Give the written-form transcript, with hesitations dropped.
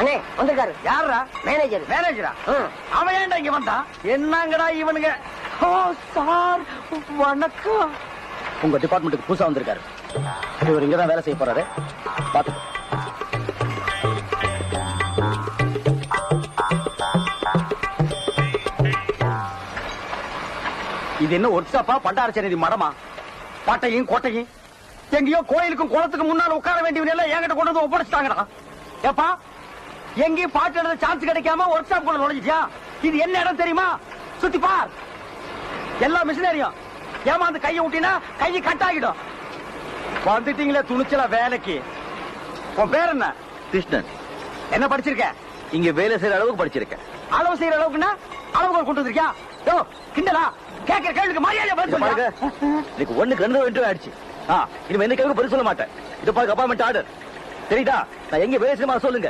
அண்ணே வந்திருக்காரு. யாரா? மேனேஜர். மேனேஜரா? அவன் ஏன்டா இங்க வந்தான்? என்னங்கடா இவனுங்க? ஓ சார் வணக்கம். உங்க டிபார்ட்மெண்ட்டுக்கு புதுசா வந்திருக்காரு. இவர் இங்கதான் வேலை செய்ய போறாரு. பாத்துக்கோ. இது என்ன ஒர்க்ஷாப்பா பண்டாரச்சேரி மடமா? பாட்டையும் கோட்டையும் எங்கேயோ கோயிலுக்கும் குளத்துக்கு முன்னால உட்கார வேண்டியவன் எல்லாம் என்கிட்ட கொண்டு வந்து ஒப்படைச்சிட்டாங்கடா. ஏப்பா எங்கேயும் பாட்டு எழுத சான்ஸ் கிடைக்காம ஒர்க் ஷாப் குள்ள நுழைஞ்சிட்டியா? இது என்ன இடம் தெரியுமா? சுத்தி பார். எல்லா மிஷினரியும் ஏமாந்து கையை விட்டினா கையை கட் ஆகிடும். வந்துட்டீங்களே துணிச்சலா வேலைக்கு. உன் பேர் என்ன? கிருஷ்ணன். என்ன படிச்சிருக்க? இங்க வேலை செய்யற அளவுக்கு படிச்சிருக்கேன். அளவு செய்யற அளவுக்குன்னா அளவுக்கு கொண்டு வந்திருக்கியா? யோ கிண்டலா? கேட்கிற கேள்விக்கு மரியாதை பதில் சொல்லுங்க. எனக்கு 1க்கு 2 இன்டர்வியூ ஆயிடுச்சு. இனிமே எந்த கேள்வி பதில் சொல்ல மாட்டேன். இது பாருங்க அப்பாயின்மெண்ட் ஆர்டர். சரிடா? நான் எங்க வேலை செய்யமா சொல்லுங்க.